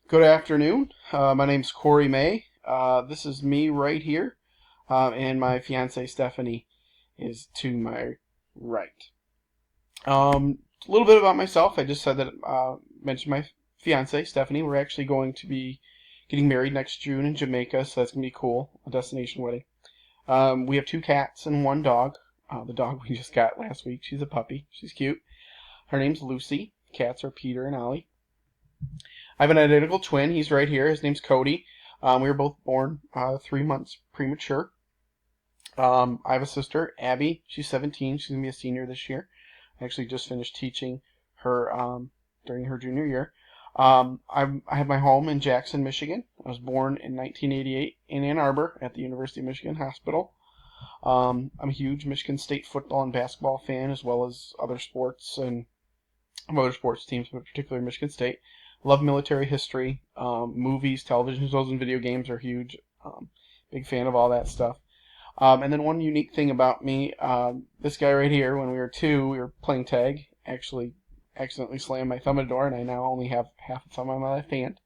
Good afternoon. My name's Corey May. This is me right here, and my fiance Stephanie is to my right. A little bit about myself. I just said that mentioned my fiance Stephanie. We're actually going to be getting married next June in Jamaica, so that's gonna be cool. A destination wedding. We have two cats and one dog. The dog we just got last week. She's a puppy. She's cute. Her name's Lucy. Cats are Peter and Ollie. I have an identical twin. He's right here. His name's Cody. We were both born 3 months premature. I have a sister, Abby. She's 17. She's going to be a senior this year. I actually just finished teaching her during her junior year. I have my home in Jackson, Michigan. I was born in 1988 in Ann Arbor at the University of Michigan Hospital. I'm a huge Michigan State football and basketball fan, as well as other sports and other sports teams, but particularly Michigan State. Love military history. Movies, television shows, and video games are huge. Big fan of all that stuff. And then one unique thing about me, this guy right here, when we were two, we were playing tag. Actually, accidentally slammed my thumb in a door, and I now only have half a thumb on my left hand.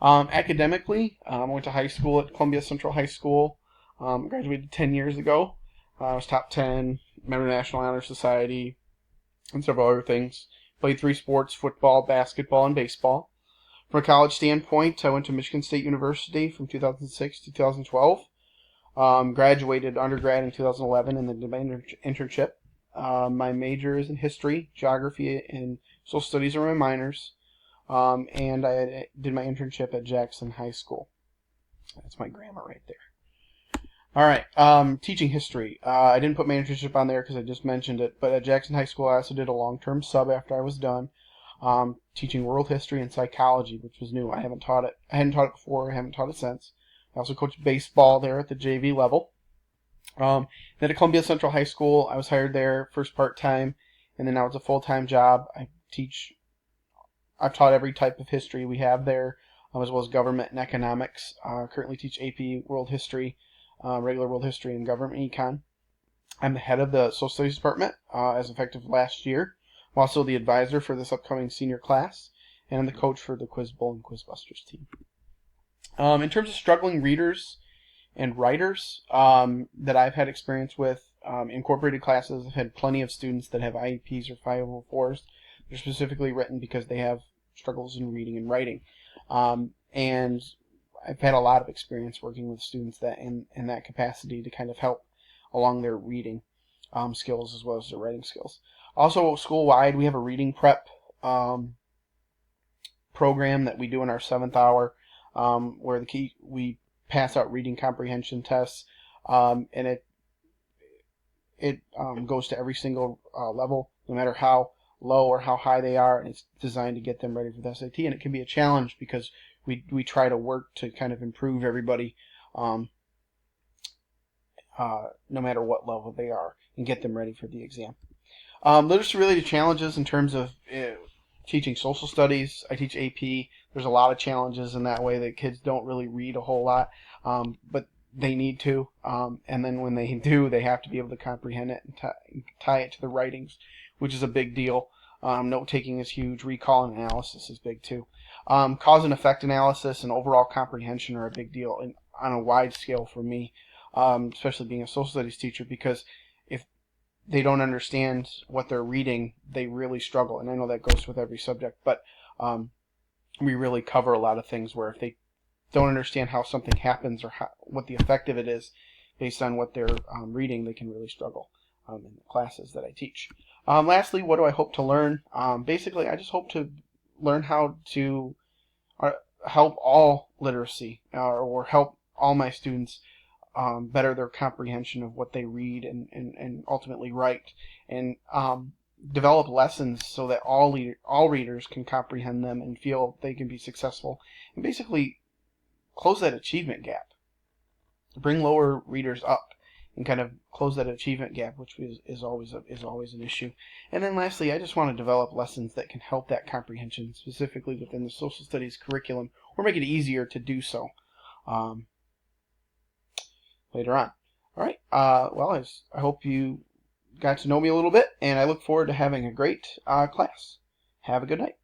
Academically, I went to high school at Columbia Central High School. Graduated 10 years ago. I was top 10, member of the National Honor Society, and several other things. Played 3 sports: football, basketball, and baseball. From a college standpoint, I went to Michigan State University from 2006 to 2012. Graduated undergrad in 2011 and then did my internship. My major is in history, geography, and social studies are my minors. And I did my internship at Jackson High School. That's my grandma right there. All right, teaching history. I didn't put my internship on there because I just mentioned it, but at Jackson High School I also did a long-term sub after I was done, teaching world history and psychology, which was new. I hadn't taught it before. I haven't taught it since. I also coached baseball there at the JV level. Then at Columbia Central High School, I was hired there first part-time, and then now it's a full-time job. I've taught every type of history we have there, as well as government and economics. Currently teach AP World History, regular world history, and government econ. I'm the head of the social studies department as effective last year. I'm also the advisor for this upcoming senior class, and I'm the coach for the Quiz Bowl and Quizbusters team. In terms of struggling readers and writers that I've had experience with, incorporated classes, I've had plenty of students that have IEPs or 504s. They're specifically written because they have struggles in reading and writing. And I've had a lot of experience working with students that in that capacity to kind of help along their reading skills as well as their writing skills. Also, school-wide, we have a reading prep program that we do in our 7th hour, where we pass out reading comprehension tests, and it goes to every single level, no matter how low or how high they are, and it's designed to get them ready for the SAT. And it can be a challenge because we try to work to kind of improve everybody, no matter what level they are, and get them ready for the exam. Literacy-related challenges in terms of teaching social studies. I teach AP. There's a lot of challenges in that way that kids don't really read a whole lot, but they need to. And then when they do, they have to be able to comprehend it and tie it to the writings, which is a big deal. Note-taking is huge. Recall and analysis is big too. Cause and effect analysis and overall comprehension are a big deal on a wide scale for me, especially being a social studies teacher, because if they don't understand what they're reading, they really struggle. And I know that goes with every subject, but we really cover a lot of things where if they don't understand how something happens or what the effect of it is based on what they're reading, they can really struggle in the classes that I teach. Lastly, what do I hope to learn? Basically, I just hope to learn how to help all literacy or help all my students better their comprehension of what they read and ultimately write, and develop lessons so that all readers can comprehend them and feel they can be successful, and basically close that achievement gap, bring lower readers up and kind of close that achievement gap, which is always an issue. And then lastly, I just want to develop lessons that can help that comprehension, specifically within the social studies curriculum, or make it easier to do so later on. All right. Well, I hope you got to know me a little bit, and I look forward to having a great class. Have a good night.